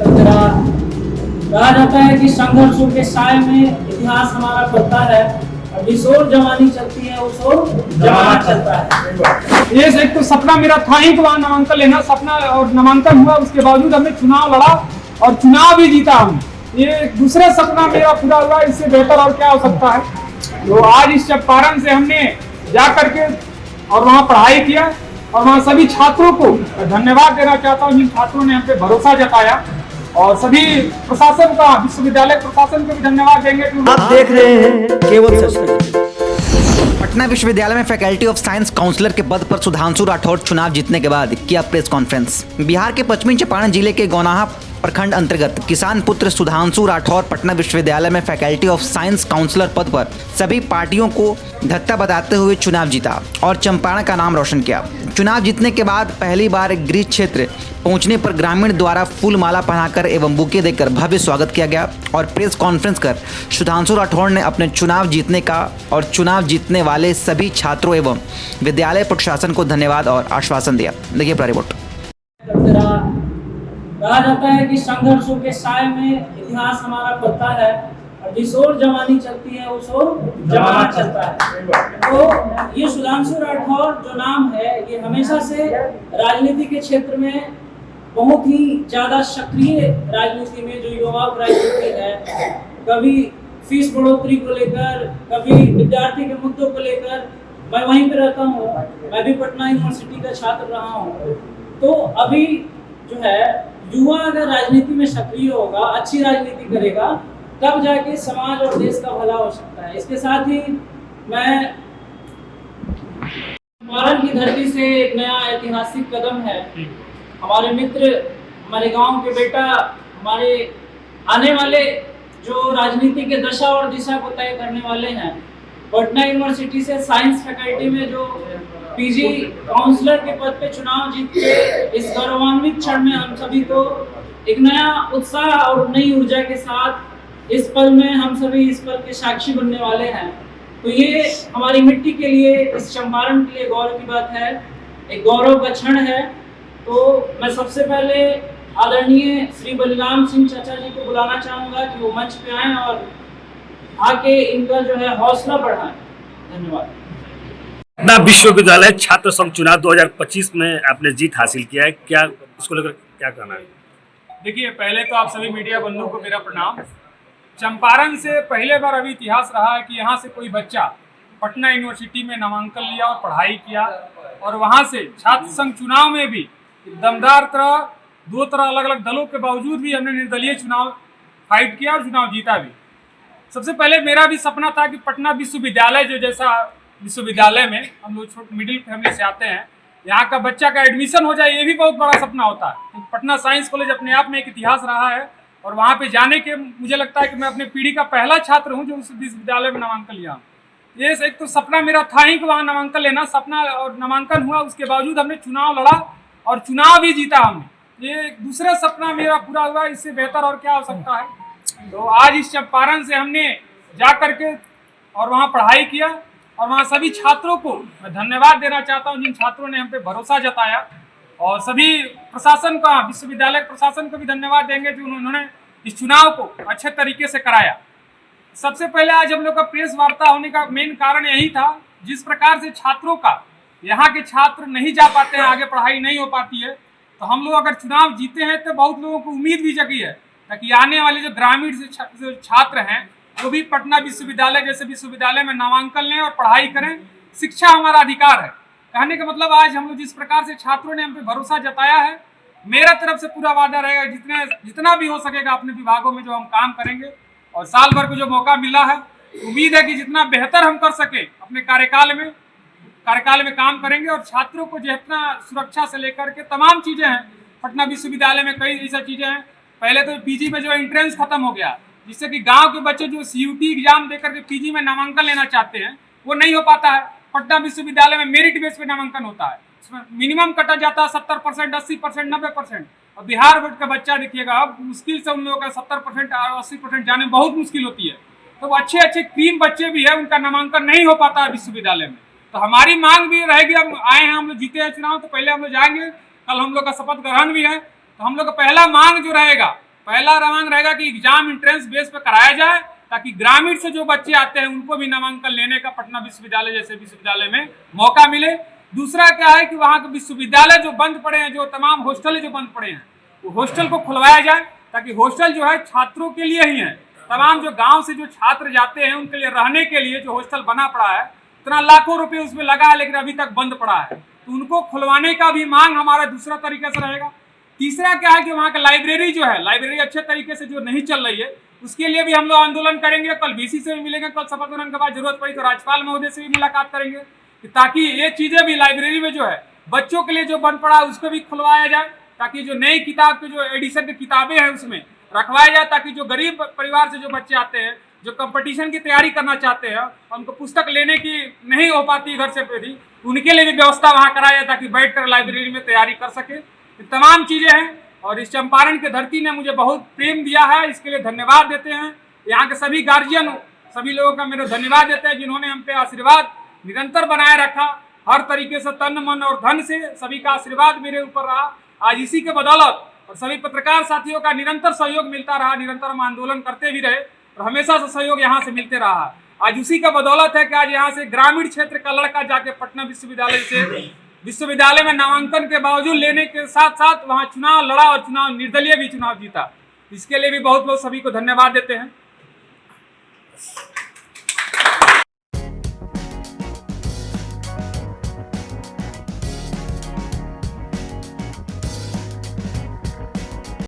कहा जाता है कि संघर्षों के साय में इतिहास हमारा पलता है और जिस ओर जवानी चलती है उस ओर जमाना चलता है। ये एक तो सपना मेरा था ही कि वहाँ नामांकन लेना, सपना और नामांकन हुआ, उसके बावजूद हमने चुनाव लड़ा और चुनाव भी जीता हमने। ये दूसरा सपना मेरा पूरा हुआ, इससे बेहतर और क्या हो सकता है। तो आज इस चंपारण से हमने जा करके और वहाँ पढ़ाई किया और वहाँ सभी छात्रों को धन्यवाद देना चाहता हूँ जिन छात्रों ने हम पे भरोसा जताया, और सभी प्रशासन का, विश्वविद्यालय प्रशासन को भी धन्यवाद देंगे। आप देख रहे हैं केवल सच। पटना विश्वविद्यालय में फैकल्टी ऑफ साइंस काउंसलर के पद पर सुधांशु राठौर चुनाव जीतने के बाद किया प्रेस कॉन्फ्रेंस। बिहार के पश्चिमी चंपारण जिले के गौनाहा प्रखंड अंतर्गत किसान पुत्र सुधांशु राठौर पटना विश्वविद्यालय में फैकल्टी ऑफ साइंस काउंसलर पद पर सभी पार्टियों को धत्ता बताते हुए चुनाव जीता और चंपारण का नाम रोशन किया। चुनाव जीतने के बाद पहली बार गृह क्षेत्र पहुंचने पर ग्रामीण द्वारा फूल माला पहनाकर एवं बुके देकर भव्य स्वागत किया गया और प्रेस कॉन्फ्रेंस कर सुधांशु राठौर ने अपने चुनाव जीतने का और चुनाव जीतने वाले सभी छात्रों एवं विद्यालय प्रशासन को धन्यवाद और आश्वासन दिया। देखिए पूरा रिपोर्ट। कहा जाता है कि संघर्षों के साय में इतिहास हमारा पलता है और जिस ओर जवानी चलती है उस ओर जमाना चलता है। तो ये सुधांशु राठौर जो नाम है, ये हमेशा से राजनीति के क्षेत्र में बहुत ही ज्यादा सक्रिय राजनीति में, जो युवा राजनीति है, कभी फीस बढ़ोतरी को लेकर, कभी विद्यार्थी के मुद्दों को लेकर, मैं वहीं पे रहता हूँ, मैं भी पटना यूनिवर्सिटी का छात्र रहा हूँ। तो अभी जो है युवा अगर राजनीति में सक्रिय होगा, अच्छी राजनीति करेगा, तब जाके समाज और देश का भला हो सकता है। इसके साथ ही मैं चंपारण की धरती से एक नया ऐतिहासिक कदम है, हमारे मित्र, हमारे गांव के बेटा, हमारे आने वाले जो राजनीति के दशा और दिशा को तय करने वाले हैं, पटना यूनिवर्सिटी से साइंस फैकल्टी में जो पीजी काउंसलर के पद पे चुनाव जीत के इस गौरवान्वित क्षण में हम सभी को एक नया उत्साह और नई ऊर्जा के साथ इस पल में हम सभी इस पल के साक्षी बनने वाले हैं। तो ये हमारी मिट्टी के लिए, इस चंपारण के लिए गौरव की बात है, एक गौरव का क्षण है। तो मैं सबसे पहले आदरणीय श्री बलिराम सिंह चाचा जी को बुलाना चाहूँगा कि वो मंच पे आएँ और आके इनका जो है हौसला बढ़ाएं। धन्यवाद। पटना विश्वविद्यालय छात्र संघ चुनाव 2025 में आपने जीत हासिल किया है, क्या इसको लेकर क्या कहना है? देखिए, पहले तो आप सभी मीडिया बंधुओं को मेरा प्रणाम। चंपारण से पहले बार अभी इतिहास रहा है कि यहाँ से कोई बच्चा पटना यूनिवर्सिटी में नामांकन लिया और पढ़ाई किया और वहाँ से छात्र संघ चुनाव में भी दमदार दो तरह अलग अलग दलों के बावजूद भी हमने निर्दलीय चुनाव फाइट किया और चुनाव जीता भी। सबसे पहले मेरा भी सपना था कि पटना विश्वविद्यालय, जो जैसा विश्वविद्यालय में हम लोग छोटे मिडिल फैमिली से आते हैं, यहाँ का बच्चा का एडमिशन हो जाए, ये भी बहुत बड़ा सपना होता है। पटना साइंस कॉलेज अपने आप में एक इतिहास रहा है और वहाँ पे जाने के मुझे लगता है कि मैं अपने पीढ़ी का पहला छात्र हूँ जो उस विश्वविद्यालय में नामांकन लिया हूँ। ये एक तो सपना मेरा था ही कि वहाँ नामांकन लेना, सपना और नामांकन हुआ, उसके बावजूद हमने चुनाव लड़ा और चुनाव भी जीता हमने। ये दूसरा सपना मेरा पूरा हुआ, इससे बेहतर और क्या हो सकता है। तो आज इस चंपारण से हमने जा करके और वहाँ पढ़ाई किया और वहाँ सभी छात्रों को मैं धन्यवाद देना चाहता हूँ जिन छात्रों ने हम पे भरोसा जताया, और सभी प्रशासन का, विश्वविद्यालय प्रशासन को भी धन्यवाद देंगे जो उन्होंने इस चुनाव को अच्छे तरीके से कराया। सबसे पहले आज हम लोग का प्रेस वार्ता होने का मेन कारण यही था, जिस प्रकार से छात्रों का, यहाँ के छात्र नहीं जा पाते हैं, आगे पढ़ाई नहीं हो पाती है, तो हम लोग अगर चुनाव जीते हैं तो बहुत लोगों को उम्मीद भी जगी है ताकि आने वाले जो ग्रामीण से छात्र हैं वो भी पटना विश्वविद्यालय जैसे विश्वविद्यालय में नामांकन लें और पढ़ाई करें। शिक्षा हमारा अधिकार है। कहने का मतलब आज हम लोग जिस प्रकार से छात्रों ने हम पे भरोसा जताया है, मेरा तरफ से पूरा वादा रहेगा जितना भी हो सकेगा अपने विभागों में जो हम काम करेंगे, और साल भर को जो मौका मिला है, उम्मीद है कि जितना बेहतर हम कर सके अपने कार्यकाल में काम करेंगे और छात्रों को जितना सुरक्षा से लेकर के तमाम चीज़ें हैं। पटना विश्वविद्यालय में कई ऐसा चीज़ें हैं। पहले तो पीजी में जो एंट्रेंस खत्म हो गया, जिससे कि गांव के बच्चे जो सीयूटी एग्जाम देकर के पीजी में नामांकन लेना चाहते हैं वो नहीं हो पाता है। पटना विश्वविद्यालय में मेरिट बेस पे नामांकन होता है, इसमें मिनिमम कटा जाता है 70%, 80%, 90%। और बिहार बोर्ड का बच्चा देखिएगा, अब मुश्किल से उन लोगों का 70% और 80% जाने में बहुत मुश्किल होती है। तो अच्छे अच्छे क्रीम बच्चे भी है, उनका नामांकन नहीं हो पाता है विश्वविद्यालय में। तो हमारी मांग भी रहेगी, हम आए हैं, हम लोग जीते हैं चुनाव, तो पहले हम लोग जाएंगे, कल हम लोग का शपथ ग्रहण भी है, तो हम लोग का पहला मांग जो रहेगा पहला रवांग रहेगा कि एग्जाम एंट्रेंस बेस पर कराया जाए, ताकि ग्रामीण से जो बच्चे आते हैं उनको भी नामांकन लेने का पटना विश्वविद्यालय जैसे विश्वविद्यालय में मौका मिले। दूसरा क्या है कि वहाँ के विश्वविद्यालय जो बंद पड़े हैं, जो तमाम हॉस्टल जो बंद पड़े हैं, वो हॉस्टल को खुलवाया जाए, ताकि हॉस्टल जो है छात्रों के लिए ही है। तमाम जो गांव से जो छात्र जाते हैं उनके लिए रहने के लिए जो हॉस्टल बना पड़ा है, इतना लाखों रुपए उसमें लगा है, लेकिन अभी तक बंद पड़ा है, तो उनको खुलवाने का भी मांग हमारा दूसरा तरीके से रहेगा। तीसरा क्या है कि वहाँ का लाइब्रेरी जो है, लाइब्रेरी अच्छे तरीके से जो नहीं चल रही है, उसके लिए भी हम लोग आंदोलन करेंगे। कल VC से भी मिलेंगे, कल शपथ ग्रहण के बाद जरूरत पड़ी तो राज्यपाल महोदय से भी मुलाकात करेंगे, ताकि ये चीजें भी लाइब्रेरी में जो है बच्चों के लिए जो बंद पड़ा है उसको भी खुलवाया जाए, ताकि जो नई किताब के जो एडिशन की किताबें हैं उसमें रखवाया जाए, ताकि जो गरीब परिवार से जो बच्चे आते हैं, जो कंपटीशन की तैयारी करना चाहते हैं, उनको पुस्तक लेने की नहीं हो पाती घर से भी, उनके लिए भी व्यवस्था वहाँ कराया जाए, ताकि बैठकर लाइब्रेरी में तैयारी कर सके। ये तमाम चीजें हैं और इस चंपारण की धरती ने मुझे बहुत प्रेम दिया है, इसके लिए धन्यवाद देते हैं। यहाँ के सभी गार्जियन, सभी लोगों का मेरे धन्यवाद देते हैं, जिन्होंने हम पे आशीर्वाद निरंतर बनाए रखा, हर तरीके से तन मन और धन से सभी का आशीर्वाद मेरे ऊपर रहा। आज इसी के बदौलत और सभी पत्रकार साथियों का निरंतर सहयोग मिलता रहा, निरंतर हम आंदोलन करते भी रहे और हमेशा से सहयोग यहाँ से मिलते रहा। आज उसी का बदौलत है कि आज यहाँ से ग्रामीण क्षेत्र का लड़का जाके पटना विश्वविद्यालय में नामांकन के बावजूद लेने के साथ साथ वहाँ चुनाव लड़ा और चुनाव निर्दलीय भी चुनाव जीता। इसके लिए भी बहुत बहुत सभी को धन्यवाद देते हैं।